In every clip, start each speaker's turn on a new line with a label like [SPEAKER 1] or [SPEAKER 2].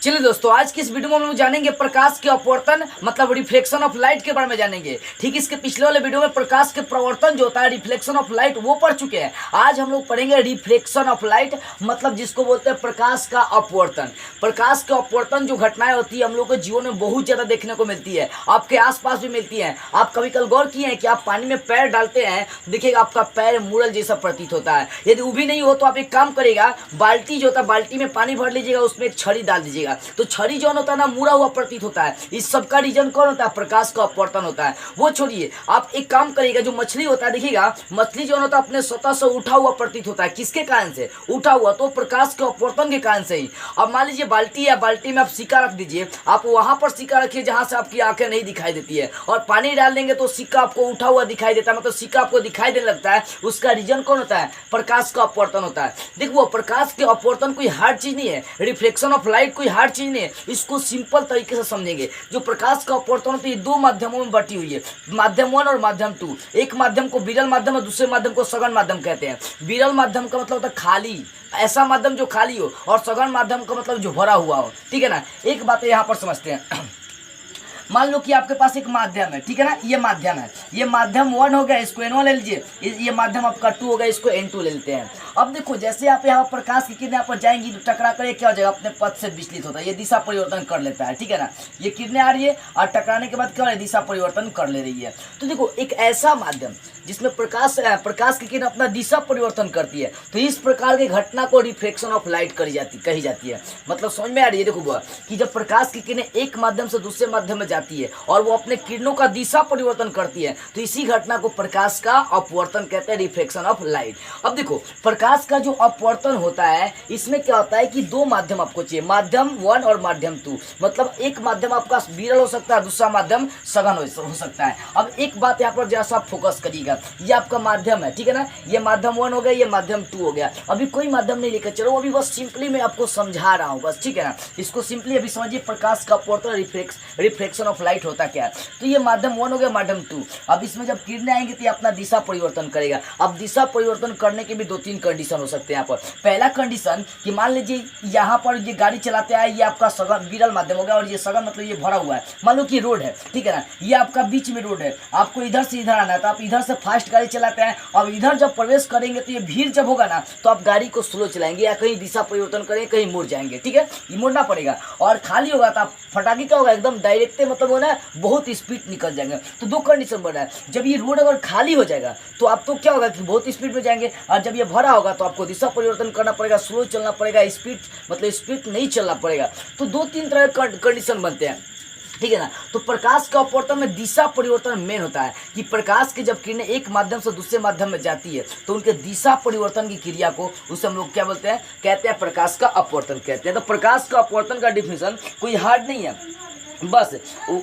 [SPEAKER 1] चलिए दोस्तों, आज की इस वीडियो में हम लोग जानेंगे प्रकाश के अपवर्तन मतलब रिफ्लेक्शन ऑफ लाइट के बारे में जानेंगे। ठीक, इसके पिछले वाले वीडियो में प्रकाश के प्रवर्तन जो होता है रिफ्लेक्शन ऑफ लाइट वो पढ़ चुके हैं। आज हम लोग पढ़ेंगे रिफ्लेक्शन ऑफ लाइट मतलब जिसको बोलते हैं प्रकाश का अपवर्तन। प्रकाश के अपवर्तन जो घटनाएं होती है हम लोग के जीवन में बहुत ज्यादा देखने को मिलती है, आपके आसपास भी मिलती है। आप कभी कल गौर किए हैं कि आप पानी में पैर डालते हैं, देखिएगा आपका पैर मुड़ल जैसा प्रतीत होता है। यदि वो भी नहीं हो तो आप एक काम करिएगा, बाल्टी जो होता है बाल्टी में पानी भर लीजिएगा, उसमें एक छड़ी डाल दीजिएगा तो छड़ी जो होता है ना मुड़ा हुआ प्रतीत होता है। इस सब का रीजन कौन होता है? प्रकाश का अपवर्तन होता है। वो छोड़िए, आप एक काम करिएगा, जो मछली होता है देखिएगा, मछली जो होता है अपने स्वतः से उठा हुआ प्रतीत होता है। किसके कारण से उठा हुआ? तो प्रकाश के अपवर्तन के कारण से ही। अब मान लीजिए बाल्टी है, बाल्टी में आप सिक्का रख दीजिए, आप वहां पर सिक्का रखिए जहां से आपकी आंखें नहीं दिखाई देती है, और पानी डाल देंगे तो सिक्का आपको उठा हुआ दिखाई देता है, मतलब सिक्का आपको दिखाई देने लगता है। उसका रीजन कौन होता है? प्रकाश का अपवर्तन होता है। देखो, प्रकाश के अपवर्तन कोई हार्ड चीज नहीं है, रिफ्लेक्शन ऑफ लाइट कोई हार्ड चीज नहीं है। इसको सिंपल तरीके से समझेंगे। जो प्रकाश का अपवर्तन होता है दो माध्यमों में बटी हुई है, माध्यम 1 और माध्यम 2। एक माध्यम को विरल माध्यम और दूसरे माध्यम को सघन माध्यम कहते हैं। विरल माध्यम का मतलब होता है खाली, ऐसा माध्यम जो खाली हो, और सघन माध्यम का मतलब जो भरा हुआ हो। ठीक है ना। एक बात यहाँ पर समझते हैं। मान लो कि आपके पास एक माध्यम है, ठीक है ना, ये माध्यम है, ये माध्यम 1 हो गया, इसको N1 ले लीजिए, ये माध्यम आपका 2 हो गया, इसको N2 ले लेते हैं। अब देखो, जैसे आप यहाँ प्रकाश की किरणें यहाँ पर जाएंगी तो टकरा कर क्या हो जाएगा? अपने पथ से विचलित होता है, ये दिशा परिवर्तन कर लेता है। ठीक है ना, ये किरणें आ रही है और टकराने के बाद क्या हो रहा है? दिशा परिवर्तन कर ले रही है। तो देखो, एक ऐसा माध्यम जिसमें प्रकाश की किरण अपना दिशा परिवर्तन करती है, तो इस प्रकार की घटना को रिफ्लेक्शन ऑफ लाइट कही जाती है। मतलब समझ में आ रही है? देखो कि जब प्रकाश की किरणें एक माध्यम से दूसरे माध्यम में जाती है और वो अपने किरणों का दिशा परिवर्तन करती है, तो इसी घटना को प्रकाश का अपवर्तन कहते हैं, रिफ्लेक्शन ऑफ लाइट। अब देखो, प्रकाश का जो अपवर्तन होता है इसमें क्या होता है कि दो माध्यम आपको चाहिए, माध्यम 1 और माध्यम 2। मतलब एक माध्यम आपका विरल हो सकता है, दूसरा माध्यम सघन हो सकता है। अब एक बात यहाँ पर जैसा आप फोकस करिएगा, ये आपका माध्यम है, ठीक है ना, ये माध्यम 1 हो गया, ये माध्यम 2 हो गया। अभी कोई माध्यम नहीं लेकर चलो, अभी बस सिंपली मैं आपको समझा रहा हूँ बस, ठीक है ना। इसको सिंपली अभी समझिए, प्रकाश का अपवर्तन रिफ्लेक्शन ऑफ लाइट होता क्या है। तो ये माध्यम 1 हो गया, माध्यम 2। अब इसमें जब किरणें आएंगी तो ये अपना दिशा परिवर्तन करेगा। अब दिशा परिवर्तन करने के भी 2-3 कंडीशन हो सकते हैं यहाँ पर। पहला कंडीशन कि मान लीजिए यहाँ पर ये गाड़ी चलाते आए, ये आपका सघन विरल माध्यम हो गया, और ये सघन मतलब ये भरा हुआ है। मान लो कि रोड है, ठीक है ना, ये आपका बीच में रोड है, आपको इधर से इधर आना है, तो आप इधर से फास्ट गाड़ी चलाते हैं। अब इधर जब प्रवेश करेंगे तो ये भीड़ जब होगा ना, तो आप गाड़ी को स्लो चलाएंगे या कहीं दिशा परिवर्तन करेंगे, कहीं मुड़ जाएंगे, ठीक है, ये मुड़ना पड़ेगा। और खाली होगा तो आप फटाके क्या होगा? एकदम डायरेक्ट मतलब होना बहुत स्पीड निकल जाएंगे। तो दो कंडीशन बन रहा है, जब ये रोड अगर खाली हो जाएगा तो आप तो क्या होगा कि बहुत स्पीड में जाएंगे, और जब ये भरा होगा तो आपको दिशा परिवर्तन करना पड़ेगा, स्लो चलना पड़ेगा, स्पीड मतलब स्पीड नहीं चलना पड़ेगा। तो 2-3 तरह के कंडीशन बनते हैं, ठीक है ना। तो प्रकाश का अपवर्तन में दिशा परिवर्तन मेन होता है कि प्रकाश की जब किरणें एक माध्यम से दूसरे माध्यम में जाती है तो उनके दिशा परिवर्तन की क्रिया को उसे हम लोग क्या बोलते हैं? कहते हैं प्रकाश का अपवर्तन कहते हैं। तो प्रकाश का अपवर्तन का डिफिनेशन कोई हार्ड नहीं है, बस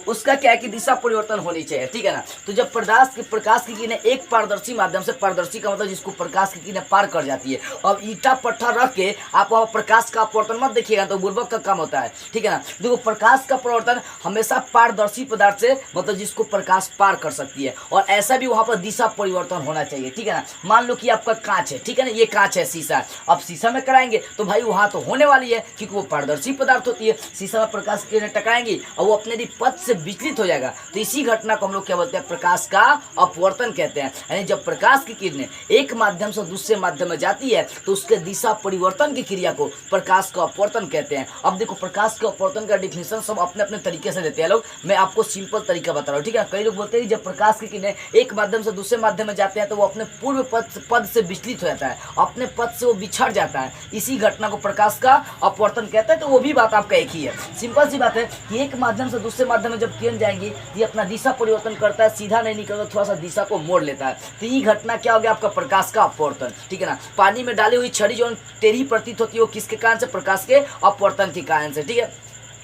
[SPEAKER 1] उसका क्या है कि दिशा परिवर्तन होनी चाहिए, ठीक है ना। तो जब प्रकाश की किरणें एक पारदर्शी माध्यम से, पारदर्शी का मतलब जिसको प्रकाश की किरणें पार कर जाती है, अब ईटा पट्टा रख के आप वहाँ प्रकाश का अपवर्तन मत देखिएगा तो बुर्बक का काम होता है, ठीक है ना। देखो, प्रकाश का परिवर्तन हमेशा पारदर्शी पदार्थ से मतलब जिसको प्रकाश पार कर सकती है, और ऐसा भी वहाँ पर दिशा परिवर्तन होना चाहिए, ठीक है ना। मान लो कि आपका कांच है, ठीक है ना, ये कांच है, शीशा। अब शीशा में कराएंगे तो भाई वहाँ तो होने वाली है क्योंकि वो पारदर्शी पदार्थ होती है। शीशा में प्रकाश की किरणें टकराएंगी और वो अपने पथ से विचलित हो जाएगा, तो इसी घटना को हम लोग क्या बोलते हैं? प्रकाश का अपवर्तन कहते हैं। यानी जब प्रकाश की किरणें एक माध्यम से दूसरे माध्यम में जाती है तो उसके दिशा परिवर्तन की क्रिया को प्रकाश का अपवर्तन कहते हैं। अब देखो, प्रकाश के अपवर्तन का डिफिनेशन सब अपने अपने तरीके से देते हैं लोग, मैं आपको सिंपल तरीका बता रहा हूँ, ठीक है। कई लोग बोलते हैं जब प्रकाश की किरणें एक माध्यम से दूसरे माध्यम में जाते हैं तो वो अपने पूर्व पद से विचलित हो जाता है, अपने पद से वो बिछड़ जाता है, इसी घटना को प्रकाश का अपवर्तन कहते हैं। तो वो भी बात आपका एक ही है, सिंपल सी बात है कि एक माध्यम से दूसरे माध्यम में जब किरण जाएंगी ये अपना दिशा परिवर्तन करता है, सीधा नहीं निकलता, थोड़ा सा दिशा को मोड़ लेता है। तो ये घटना क्या हो गया? आपका प्रकाश का अपवर्तन, ठीक है ना। पानी में डाली हुई छड़ी जो टेढ़ी प्रतीत होती है वो किसके कारण से? प्रकाश के अपवर्तन के कारण से, ठीक है।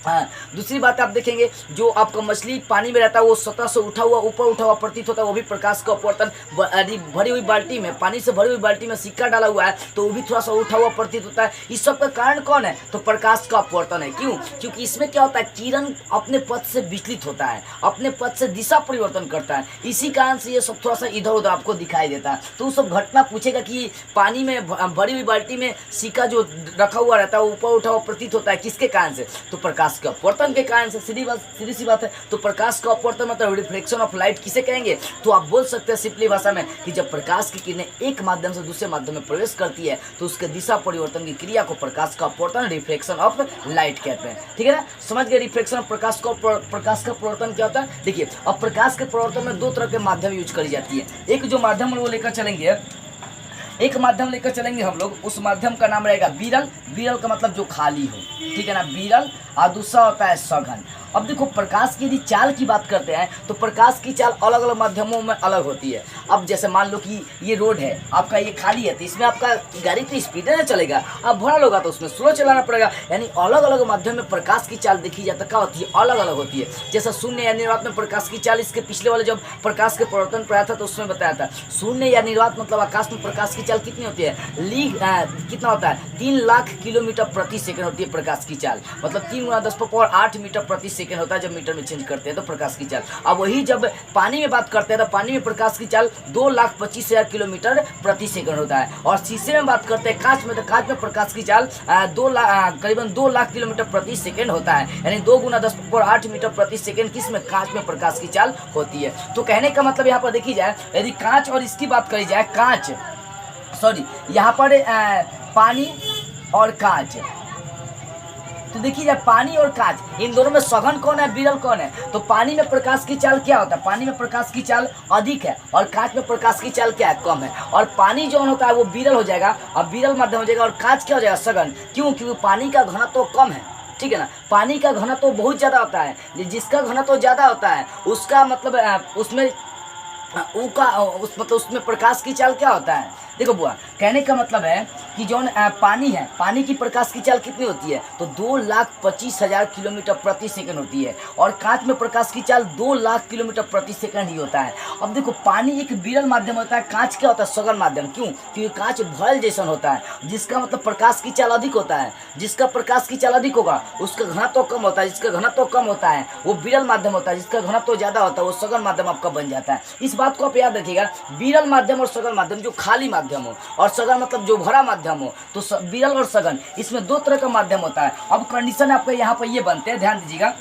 [SPEAKER 1] हाँ, दूसरी बात आप देखेंगे जो आपका मछली पानी में रहता है वो सतह से उठा हुआ ऊपर उठा हुआ प्रतीत होता है, वो भी प्रकाश का अपवर्तन। यदि भरी हुई बाल्टी में, पानी से भरी हुई बाल्टी में सिक्का डाला हुआ है तो वो भी थोड़ा सा उठा हुआ प्रतीत होता है। इस सब का कारण कौन है? तो प्रकाश का अपवर्तन है। क्यों? क्योंकि इसमें क्या होता है, किरण अपने पथ से विचलित होता है, अपने पथ से दिशा परिवर्तन करता है, इसी कारण से ये सब थोड़ा सा इधर उधर आपको दिखाई देता है। तो वो सब घटना पूछेगा कि पानी में भरी हुई बाल्टी में सिक्का जो रखा हुआ रहता है वो ऊपर उठा हुआ प्रतीत होता है, किसके कारण से? तो प्रकाश का अपवर्तन के कारण से। सीधी सी बात है। तो प्रकाश का अपवर्तन मतलब रिफ्लेक्शन ऑफ लाइट किसे कहेंगे? तो आप बोल सकते हैं सिंपली भाषा में कि जब प्रकाश की किरणें एक माध्यम से दूसरे माध्यम में प्रवेश करती है तो उसके दिशा परिवर्तन की क्रिया को प्रकाश का अपवर्तन, रिफ्लेक्शन ऑफ लाइट कहते हैं। ठीक है ना, समझ गए? रिफ्लेक्शन ऑफ प्रकाश का परिवर्तन क्या होता है? देखिए, अब प्रकाश के परिवर्तन में दो तरह के माध्यम यूज करी जाती है। एक जो माध्यम वो लेकर चलेंगे, एक माध्यम लेकर चलेंगे हम लोग, उस माध्यम का नाम रहेगा विरल। विरल का मतलब जो खाली हो, ठीक है ना, विरल। और दूसरा होता है सघन। अब देखो, प्रकाश की यदि चाल की बात करते हैं तो प्रकाश की चाल अलग अलग माध्यमों में अलग होती है। अब जैसे मान लो कि ये रोड है आपका, ये खाली है, तो इसमें आपका गाड़ी तो स्पीड में चलेगा, अब भरा होगा तो उसमें स्लो चलाना पड़ेगा। यानी अलग अलग माध्यम में प्रकाश की चाल देखी जाती है, क्या होती है? अलग अलग होती है। जैसा शून्य या निर्वात में प्रकाश की चाल, इसके पिछले वाले जब प्रकाश के परिवर्तन पर आया था तो उसमें बताया था शून्य या निर्वात मतलब आकाश में प्रकाश की चाल कितनी होती है? कितना होता है? 3 लाख किलोमीटर प्रति सेकंड होती है प्रकाश की चाल। मतलब 3 × 10⁸ मीटर प्रति सेकंड होता है जब मीटर में चेंज करते हैं तो प्रकाश की चाल। अब वही जब पानी में बात करते हैं तो पानी में प्रकाश की चाल 2,25,000 किलोमीटर प्रति सेकंड होता है। और शीशे में बात करते हैं कांच में, तो कांच में प्रकाश की चाल करीबन 2 लाख किलोमीटर प्रति सेकंड होता है। यानी 2 × 10⁸ मीटर प्रति सेकंड किस में? कांच में प्रकाश की चाल होती है। तो कहने का मतलब यहाँ पर देखी जाए, यदि कांच और इसकी बात करी जाए, यहाँ पर पानी और कांच, तो देखिए जब पानी और कांच, इन दोनों में सघन कौन है, विरल कौन है? तो पानी में प्रकाश की चाल क्या होता है? पानी में प्रकाश की चाल अधिक है और कांच में प्रकाश की चाल क्या है? कम है। और पानी जो होता है वो विरल हो जाएगा और विरल माध्यम हो जाएगा, और कांच क्या हो जाएगा? सघन। क्यों? क्योंकि पानी का घनत्व तो कम है, ठीक है ना। पानी का घनत्व तो बहुत ज़्यादा होता है, जिसका घनत्व तो ज़्यादा होता है उसका मतलब उसमें उसमें प्रकाश की चाल क्या होता है? देखो बुआ, कहने का मतलब है कि जो पानी है, पानी की प्रकाश की चाल कितनी होती है? तो 2,25,000 किलोमीटर प्रति सेकंड होती है। और कांच में प्रकाश की चाल 2 लाख किलोमीटर प्रति सेकंड ही होता है। अब देखो, पानी एक विरल माध्यम होता है, कांच क्या होता है? सघन माध्यम। क्यों? क्योंकि कांच भरल जैसा होता है, जिसका मतलब प्रकाश की चाल अधिक होता है। जिसका प्रकाश की चाल अधिक होगा उसका घनत्व कम होता है, जिसका घनत्व कम होता है वो विरल माध्यम होता है, जिसका घनत्व ज़्यादा होता है वो सघन माध्यम आपका बन जाता है। इस बात को आप याद रखिएगा। विरल माध्यम और सघन माध्यम, जो खाली माध्यम हो, और सघन मतलब जो भरा माध्यम हो। तो विरल और सघन, इसमें दो तरह का माध्यम होता है। अब कंडीशन आपका यहाँ पर ये बनते हैं, ध्यान दीजिएगा।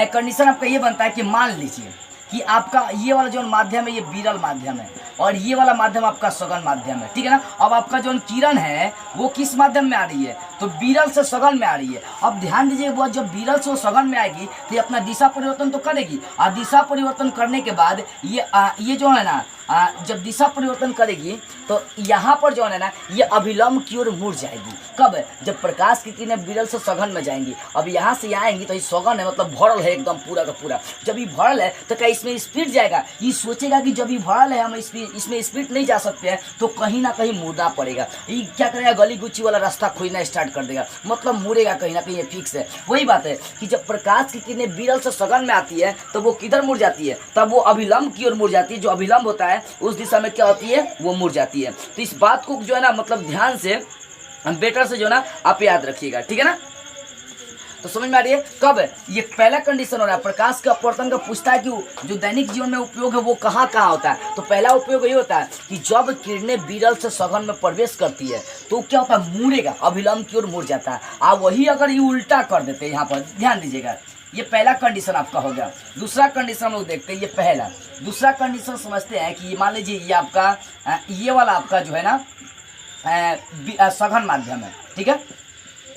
[SPEAKER 1] कंडीशन आपका ये बनता है कि मान लीजिए कि आपका ये वाला जो माध्यम है ये विरल माध्यम है और ये वाला माध्यम आपका सघन माध्यम है, ठीक है ना। अब आपका जो किरण है वो किस माध्यम में आ रही है? तो विरल से सघन में आ रही है। अब ध्यान दीजिए, वो जब विरल से सघन में आएगी तो ये अपना दिशा परिवर्तन तो करेगी, और दिशा परिवर्तन करने के बाद ये जो है ना, जब दिशा परिवर्तन करेगी तो यहाँ पर जो है ना ये अभिलंब की ओर मुड़ जाएगी। कब? जब प्रकाश की किरणें विरल से सघन में जाएंगी। अब यहाँ से आएंगी तो ये सघन है, मतलब भरल है एकदम पूरा का पूरा। जब ये भरल है तो क्या इसमें स्पीड जाएगा? ये सोचेगा कि जब ये भरल है हम इसमें स्पीड नहीं जा सकते हैं, तो कहीं ना कहीं मुड़ना पड़ेगा। ये क्या करेगा? गली गुच्ची वाला रास्ता खोजना स्टार्ट कर देगा, मतलब मुड़ेगा कहीं ना कहीं, ये फिक्स है। वही बात है कि जब प्रकाश की किरणें विरल से सघन में आती है तो वो किधर मुड़ जाती है? तब वो अभिलंब की ओर मुड़ जाती है। जो अभिलंब होता है उस दिशा में क्या होती है? वो मुड़ जाती है। तो इस बात को जो है ना, मतलब ध्यान से बेटर से जो है ना आप याद रखिएगा, ठीक है ना। तो समझ में आ रही है? कब? ये पहला कंडीशन हो रहा है, प्रकाश के अपवर्तन का पूछता है कि जो दैनिक जीवन में उपयोग है वो कहाँ कहाँ होता है। तो पहला उपयोग ये होता है कि जब किरणें विरल से सघन में प्रवेश करती है तो क्या होता है? मुड़ेगा, अभिलंब की ओर मुड़ जाता है। आप वही अगर ये उल्टा कर देते हैं, यहाँ पर ध्यान दीजिएगा, ये पहला कंडीशन आपका हो गया। दूसरा कंडीशन हम लोग देखते हैं, ये पहला। दूसरा कंडीशन समझते हैं कि मान लीजिए ये आपका ये वाला आपका जो है ना सघन माध्यम है, ठीक है,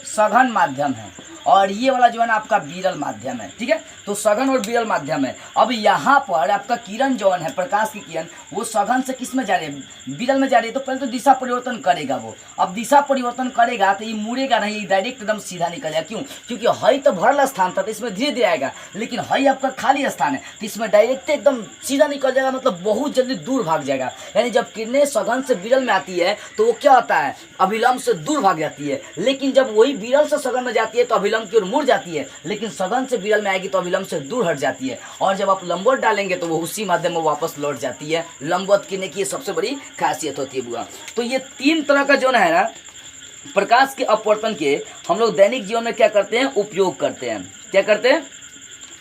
[SPEAKER 1] सघन माध्यम है, और ये वाला जो है ना आपका विरल माध्यम है, ठीक है। तो सघन और विरल माध्यम है। अब यहाँ पर आपका किरण जो है, प्रकाश की किरण, वो सघन से किस में जा रही है? विरल में जा रही है। तो पहले तो दिशा परिवर्तन करेगा वो। अब दिशा परिवर्तन करेगा तो ये मुड़ेगा नहीं, डायरेक्ट एकदम सीधा निकल जाएगा। क्यों? क्योंकि हई तो भरल स्थान था तो इसमें धीरे धीरे आएगा, लेकिन हई आपका खाली स्थान है तो इसमें डायरेक्ट एकदम सीधा निकल जाएगा, मतलब बहुत जल्दी दूर भाग जाएगा। यानी जब किरणें सघन से विरल में आती है तो वो क्या होता है? अभिलंब से दूर भाग जाती है। लेकिन जब वही विरल से सघन में जाती है तो अभिलंब अविलंब की ओर मुड़ जाती है, लेकिन सघन से विरल में आएगी तो अविलंब से दूर हट जाती है। और जब आप लंबवत डालेंगे तो वो उसी माध्यम में वापस लौट जाती है। लंबवत किरने की सबसे बड़ी खासियत होती है बुआ। तो ये 3 तरह का जो है ना प्रकाश के अपवर्तन के हम लोग दैनिक जीवन में क्या करते हैं, उपयोग करते हैं। क्या करते हैं,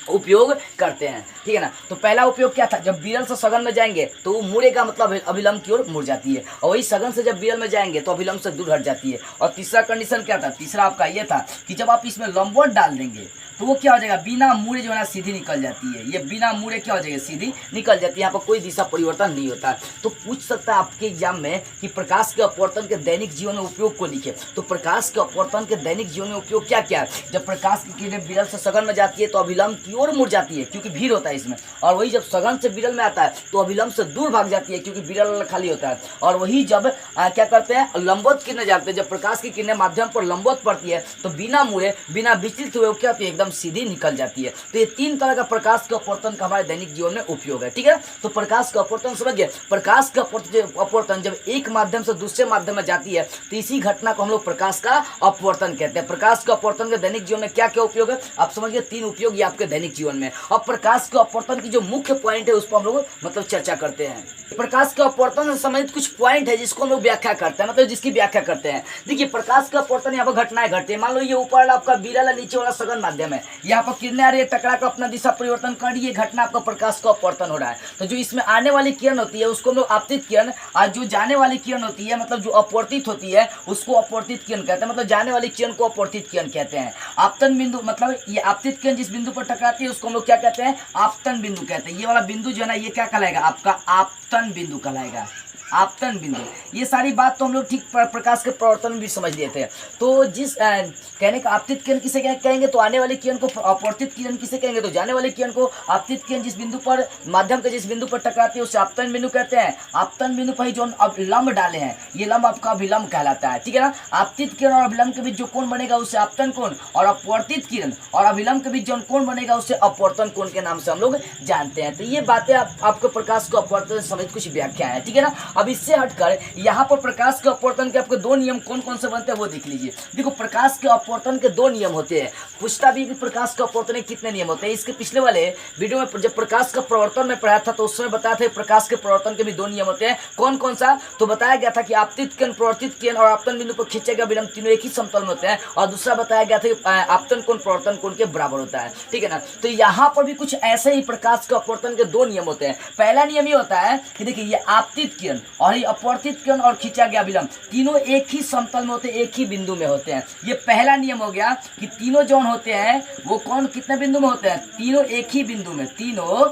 [SPEAKER 1] उपयोग करते हैं, ठीक है ना। तो पहला उपयोग क्या था, जब विरल से सघन में जाएंगे तो वो मुड़ेगा, मतलब अविलंब की ओर मुड़ जाती है। और वही सघन से जब विरल में जाएंगे तो अविलंब से दूर हट जाती है। और तीसरा कंडीशन क्या था, तीसरा आपका ये था कि जब आप इसमें लंबवत डाल देंगे तो वो क्या हो जाएगा, बिना मुड़े जो है ना सीधी निकल जाती है। ये बिना मुड़े क्या हो जाएगा, सीधी निकल जाती है। यहाँ पर कोई दिशा परिवर्तन नहीं होता। तो पूछ सकता है आपके एग्जाम में कि प्रकाश के अपवर्तन के दैनिक जीवन में उपयोग को लिखे। तो प्रकाश के अपवर्तन के दैनिक जीवन में उपयोग क्या क्या है, जब प्रकाश की किरणें विरल से सघन में जाती है तो अविलंब की ओर मुड़ जाती है क्योंकि भीड़ होता है इसमें। और वही जब सघन से विरल में आता है तो अविलंब से दूर भाग जाती है क्योंकि विरल खाली होता है। और वही जब क्या करते हैं, लंबवत किरणें जाते हैं, जब प्रकाश की किरणें माध्यम पर लंबवत पड़ती है तो बिना मुड़े बिना विचलित हुए क्या होती है, एकदम सीधी निकल जाती है। तो ये 3 तरह का प्रकाश के अपवर्तन का हमारे दैनिक जीवन में उपयोग है, ठीक है। तो प्रकाश का अपवर्तन समझ गए। प्रकाश का अपवर्तन जब एक माध्यम से दूसरे माध्यम में जाती है तो इसी घटना को हम लोग प्रकाश का अपवर्तन कहते हैं। प्रकाश का अपवर्तन के दैनिक जीवन में क्या क्या उपयोग है, आप समझिए 3 उपयोग ये आपके दैनिक जीवन में। अब प्रकाश के अपवर्तन की जो मुख्य पॉइंट है उस पर हम लोग मतलब चर्चा करते हैं। प्रकाश के अपवर्तन से संबंधित कुछ पॉइंट है जिसको हम लोग व्याख्या करते हैं, मतलब जिसकी व्याख्या करते हैं। देखिए प्रकाश का अपवर्तन यहाँ पर घटनाएं घटती है। मान लो ये ऊपर वाला आपका विरल है, नीचे वाला सघन माध्यम है, यहाँ पर किरणें आ रही है, टकरा कर अपना दिशा परिवर्तन कर रही है, घटना आपका प्रकाश का अपवर्तन हो रहा है। तो जो इसमें आने वाली किरण होती है उसको हम लोग आपतित किरण, और जो जाने वाली किरण होती है मतलब जो अपवर्तित होती है उसको अपवर्तित किरण कहते हैं। मतलब जाने वाली किरण को अपवर्तित किरण कहते हैं। आपतन बिंदु मतलब ये आपतित किरण जिस बिंदु पर टकराती है उसको हम लोग क्या कहते हैं, आपतन बिंदु कहते हैं। ये वाला बिंदु जो है ना ये क्या कहलाएगा, आपका आपतन बिंदु कहलाएगा। आपतन बिंदु, ये सारी बात तो हम लोग ठीक प्रकाश के प्रवर्तन में भी समझ लिए थे। तो जिस कहने का आपतित किरण किसे कहेंगे, तो आने वाली किरण को अपवर्तित किरण किसे कहेंगे, तो जाने वाली किरण को आपतित किरण जिस बिंदु पर माध्यम के जिस बिंदु पर टकराती है उसे आपतन बिंदु कहते हैं। आपतन बिंदु पर ही जो अब लंब डाले हैं ये लंब आपका अभिलंब कहलाता है, ठीक है ना। आपतित किरण और अभिलंब के बीच जो कोण बनेगा उसे आपतन कोण, और अपवर्तित किरण और अभिलंब के बीच जो कोण बनेगा उसे अपवर्तन कोण के नाम से हम लोग जानते हैं। तो ये बातें आपको प्रकाश को अपवर्तन समेत कुछ व्याख्या है, ठीक है ना। अब इससे हटकर यहाँ पर प्रकाश के अपवर्तन के आपको 2 नियम कौन कौन से बनते हैं वो देख लीजिए। देखो प्रकाश के अपवर्तन के 2 नियम होते हैं। पूछता भी प्रकाश के अपवर्तन के कितने नियम होते हैं। इसके पिछले वाले वीडियो में जब प्रकाश का प्रवर्तन में पढ़ाया था तो उस समय बताया था प्रकाश के प्रवर्तन के भी 2 नियम होते हैं। कौन कौन सा, तो बताया गया था कि आपतित किरण, प्रवर्तित किरण और आपतन बिंदु पर खींचे गए विलंब तीनों एक ही समतल में होते हैं। और दूसरा बताया गया था कि आपतन कोण प्रवर्तन कोण के बराबर होता है, ठीक है ना। तो यहाँ पर भी कुछ ऐसे ही प्रकाश के अपवर्तन के 2 नियम होते हैं। पहला नियम ये होता है कि देखिए ये आपतित किरण और ये अपवर्तित किरण और खींचा गया विलंब तीनों एक ही समतल में होते हैं, एक ही बिंदु में होते हैं। ये पहला नियम हो गया कि तीनों जोन होते हैं वो कौन कितने बिंदु में होते हैं, तीनों एक ही बिंदु में, तीनों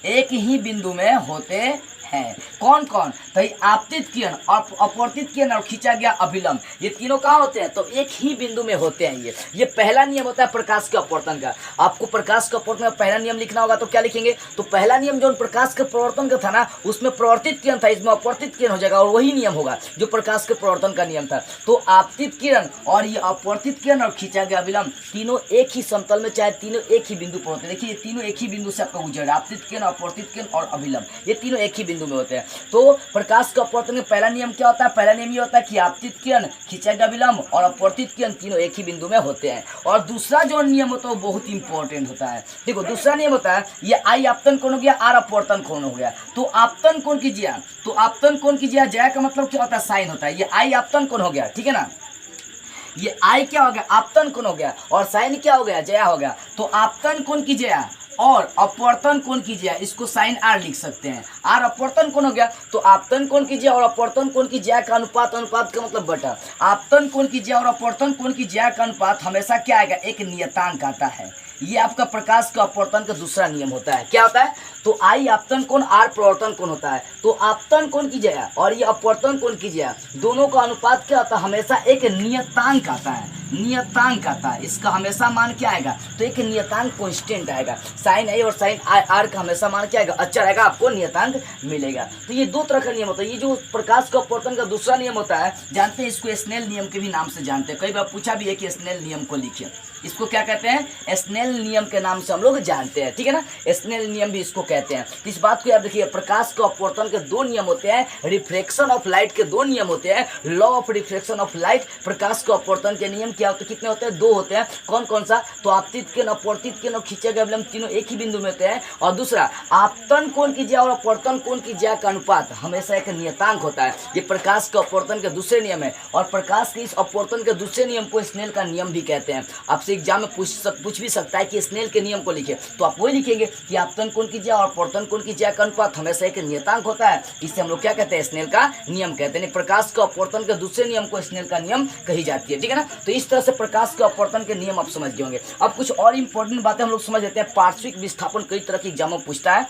[SPEAKER 1] एक ही बिंदु में होते हैं। कौन कौन, तो ये आपतित किरण और अपवर्तित किरण और खींचा गया अभिलंब ये तीनों कहाँ होते हैं, तो एक ही बिंदु में होते हैं। ये पहला नियम होता है प्रकाश के अपवर्तन का। आपको प्रकाश के अपवर्तन का पहला नियम लिखना होगा तो क्या लिखेंगे, तो पहला नियम जो प्रकाश के प्रवर्तन का था ना उसमें प्रवर्तित किरण था, इसमें अपवर्तित किरण हो जाएगा और वही नियम होगा जो प्रकाश के प्रवर्तन का नियम था। तो आपतित किरण और ये अपवर्तित किरण और खींचा गया अभिलंब तीनों एक ही समतल में, चाहे तीनों एक ही बिंदु पर होते हैं। देखिए ये तीनों एक ही बिंदु से आपका गुजर रहा है, आपतित किरण, अपवर्तित किरण और अभिलंब ये तीनों एक ही बिंदु में होते हैं। तो प्रकाश के अपवर्तन का पहला नियम क्या होता है, पहला नियम ये होता है कि आपतित किरण, खींचा गया विलंब और अपवर्तित किरण तीनों एक ही बिंदु में होते हैं। और दूसरा जो नियम होता है वो बहुत इंपॉर्टेंट होता है। देखो दूसरा नियम होता है ये आई आपतन कोण हो गया, आर अपवर्तन कोण हो गया। तो आपतन कोण कीजिए, तो आपतन कोण कीजिए, जय का मतलब क्या होता है, साइन होता है। ये आई आपतन कोण हो गया, ठीक है ना। ये आई क्या हो गया, आपतन कोण हो गया, और साइन क्या हो गया, जया हो गया। तो आपतन कोण की जया और अपवर्तन कोण कीजिए, इसको साइन आर लिख सकते हैं। आर अपवर्तन कोण हो गया, तो आपतन कोण कीजिए और अपवर्तन कोण की ज्या का अनुपात, अनुपात का मतलब बटा। आपतन कोण की ज्या और अपवर्तन कोण की ज्या का अनुपात हमेशा क्या आएगा, एक नियतांक आता है। ये आपका प्रकाश का अपवर्तन का दूसरा नियम होता है। क्या होता है, तो आई आपतन कोण, आर प्रवर्तन कोण होता है। तो आपतन कोण की ज्या और ये अपवर्तन कोण की ज्या दोनों का अनुपात क्या होता है, हमेशा एक नियतांक आता है, नियतांक आता है। इसका हमेशा मान क्या आएगा, तो एक नियतांक कांस्टेंट आएगा। साइन आई और साइन आर का हमेशा मान क्या आएगा, अच्छा रहेगा, आपको नियतांक मिलेगा। तो ये 2 तरह का नियम होता है। ये जो प्रकाश का अपवर्तन का दूसरा नियम होता है, जानते हैं इसको स्नेल नियम के भी नाम से जानते हैं। कई बार पूछा भी है कि स्नेल नियम को लिखिए, इसको क्या कहते हैं, स्नेल नियम के नाम से हम लोग जानते हैं, ठीक है ना। स्नेल नियम भी इसको कहते हैं। इस बात को याद रखिए, प्रकाश के अपवर्तन के 2 नियम होते हैं, रिफ्लेक्शन ऑफ लाइट के 2 नियम होते हैं। Law of reflection of light, प्रकाश के अपवर्तन के नियम क्या होते, कितने होते हैं, 2 होते हैं। कौन कौन सा, तो आपतित किरण, अपवर्तित किरण और खींचे गए अवलंब तीनों एक ही बिंदु में होते हैं। और दूसरा, आपतन कोण की ज्या और अपवर्तन कोण की ज्या का अनुपात हमेशा एक नियतांक होता है। ये प्रकाश के अपवर्तन के दूसरे नियम है, और प्रकाश के इस अपवर्तन के दूसरे नियम को स्नेल का नियम भी कहते हैं। आपसे एग्जाम में पूछ भी सकता है कि स्नेल के नियम को लिखे, तो आप वही लिखेंगे कि आपतन कोण की ज्या और अपवर्तन कोण की ज्या का अनुपात हमेशा एक नियतांक होता है। इसे हम लोग क्या कहते हैं, स्नेल का नियम कहते हैं। प्रकाश के अपवर्तन के दूसरे नियम को स्नेल का नियम कही जाती है, ठीक है ना। तो इस तरह से प्रकाश के अपवर्तन के नियम आप समझ गए होंगे। अब कुछ और इंपॉर्टेंट बातें हम लोग समझ लेते हैं। पार्श्विक विस्थापन कई तरह के एग्जाम में पूछता है,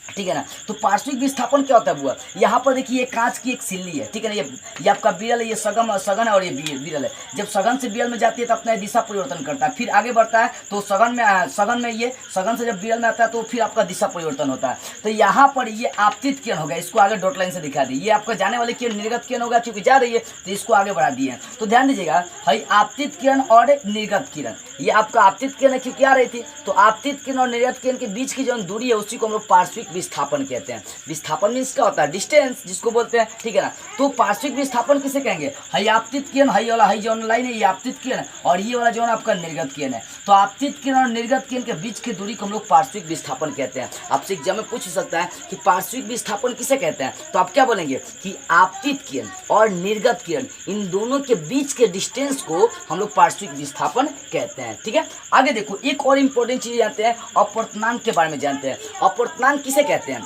[SPEAKER 1] ठीक है ना। तो पार्श्विक विस्थापन क्या होता है बुआ, यहाँ पर देखिए ये कांच की एक सिल्ली है, ठीक है ना। ये आपका बिरल है, ये सघन है और ये बिरल है। जब सघन से बिरल में जाती है तो अपना दिशा परिवर्तन करता है, फिर आगे बढ़ता है तो सघन में ये सघन से जब बिरल में आता है तो फिर आपका दिशा परिवर्तन होता है। तो यहाँ पर ये आपतित किरण होगा, इसको आगे डॉट लाइन से दिखा दी। ये आपका जाने वाली किरण निर्गत किरण होगा, क्योंकि जा रही है तो इसको आगे बढ़ा दिए। तो ध्यान दीजिएगा, भाई आपतित किरण और निर्गत किरण, ये आपका आपतित किरण क्योंकि आ रही थी, तो आपतित किरण और निर्गत किरण के बीच की जो दूरी है उसी को हम लोग पार्श्विक विस्थापन कहते हैं। विस्थापन मीन्स क्या होता है, डिस्टेंस जिसको बोलते हैं, ठीक है ना। तो पार्श्विक विस्थापन किसे कहेंगे, हाई आपतित किरण, हाई वाला हाई जो लाइन है ये आपतित किरण, और ये वाला जो है आपका निर्गत किरण है। तो आपतित किरण और निर्गत किरण के बीच की दूरी को हम लोग पार्श्विक विस्थापन कहते हैं। आपसे एग्जाम में पूछ सकता है कि पार्श्विक विस्थापन किसे कहते हैं, तो आप क्या बोलेंगे कि आपतित किरण और निर्गत किरण इन दोनों के बीच के डिस्टेंस को हम लोग पार्श्विक विस्थापन कहते हैं, ठीक है। आगे देखो, एक और इंपॉर्टेंट चीज जानते हैं, अपवर्तनांक के बारे में जानते हैं। अपवर्तनांक किसे कहते हैं,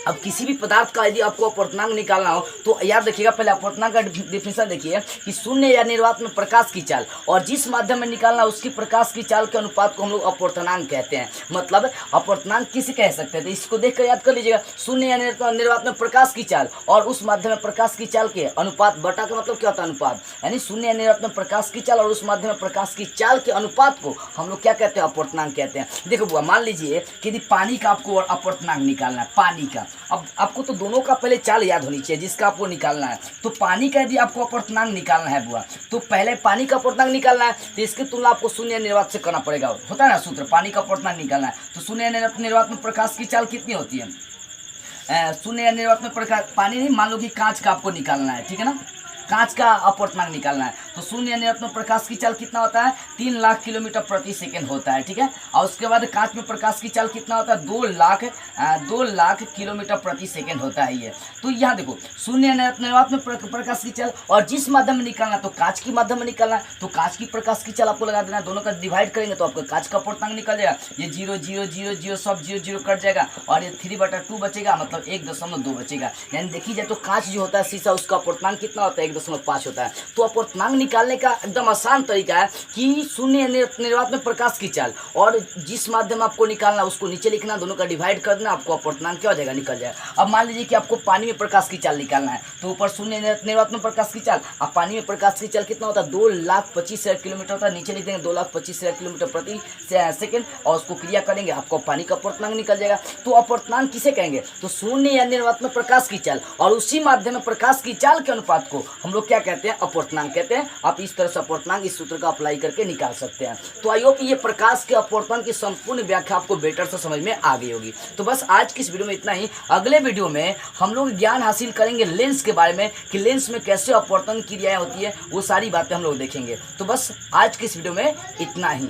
[SPEAKER 1] अब किसी भी पदार्थ का यदि आपको अपवर्तनांक निकालना हो तो याद रखिएगा, पहले अपवर्तनांक का डिफिनेशन देखिए कि शून्य या निर्वात में प्रकाश की चाल और जिस माध्यम में निकालना उसकी प्रकाश की चाल के अनुपात को हम लोग अपवर्तनांक कहते हैं। मतलब अपवर्तनांक किसे कह सकते हैं, तो इसको देखकर याद कर लीजिएगा, शून्य या निर्वात में प्रकाश की चाल और उस माध्यम में प्रकाश की चाल के अनुपात, बटा का मतलब क्या होता है, अनुपात, यानी शून्य या निर्वात में प्रकाश की चाल और उस माध्यम में प्रकाश की चाल के अनुपात को हम लोग क्या कहते हैं, अपवर्तनांक कहते हैं। देखो बुआ, मान लीजिए कि यदि पानी का आपको अपवर्तनांक निकालना है, पानी का, अब आपको तो दोनों का पहले चाल याद होनी चाहिए जिसका आपको निकालना है। तो पानी का यदि आपको अपवर्तनांक निकालना है बुआ, तो पहले पानी का अपवर्तनांक निकालना है, तो इसकी तुलना आपको शून्य निर्वात से करना पड़ेगा। होता है ना सूत्र, पानी का अपवर्तनांक निकालना है तो शून्य निर्वात में प्रकाश की चाल कितनी होती है, शून्य निर्वात में प्रकाश, पानी नहीं, मान लो कि कांच का आपको निकालना है, ठीक है ना, कांच का अपवर्तनांक निकालना है तो शून्य निर्वात में प्रकाश की चाल कितना होता है, 3 लाख किलोमीटर प्रति सेकंड होता है, ठीक है। और उसके बाद कांच में प्रकाश की चाल कितना होता है, 2 लाख किलोमीटर प्रति सेकंड होता है ये। तो यहाँ देखो, शून्य निर्वात में प्रकाश की चाल और जिस माध्यम में निकालना, तो कांच की माध्यम में निकालना है तो कांच की प्रकाश की चाल आपको लगा देना है, दोनों का डिवाइड करेंगे तो आपका कांच का अपवर्तनांक निकल जाएगा। ये 0 0 0 0 सब 0 0 कट जाएगा और ये 3/2 बचेगा, मतलब 1.2 बचेगा। यानी देखी जाए तो कांच जो होता है शीशा, उसका अपवर्तनांक कितना होता है, 1.5 होता है। तो अपवर्तनांक निकालने का एकदम आसान तरीका है कि शून्य निर्वात में प्रकाश की चाल और जिस माध्यम आपको निकालना उसको नीचे लिखना, दोनों का डिवाइड कर देना, आपको अपवर्तनांक क्या हो जाएगा, निकल जाएगा। अब मान लीजिए कि आपको पानी में प्रकाश की चाल निकालना है, तो ऊपर शून्य निर्वात में प्रकाश की चाल, अब पानी में प्रकाश की चाल कितना होता है, 2,25,000 किलोमीटर होता है, नीचे लिख देंगे 2,25,000 किलोमीटर प्रति सेकंड और उसको क्रिया करेंगे, आपको पानी का अपवर्तनांक निकल जाएगा। तो अपवर्तनांक किसे कहेंगे, तो शून्य या निर्वात में प्रकाश की चाल और उसी माध्यम में प्रकाश की चाल के अनुपात को हम लोग क्या कहते हैं, अपवर्तनांक कहते हैं। आप इस तरह से अपवर्तनांक इस सूत्र का अप्लाई करके निकाल सकते हैं। तो आई होप ये प्रकाश के अपवर्तन की संपूर्ण व्याख्या आपको बेटर से समझ में आ गई होगी। तो बस आज की इस वीडियो में इतना ही। अगले वीडियो में हम लोग ज्ञान हासिल करेंगे लेंस के बारे में कि लेंस में कैसे अपवर्तन क्रियाएं होती है, वो सारी बातें हम लोग देखेंगे। तो बस आज की इस वीडियो में इतना ही।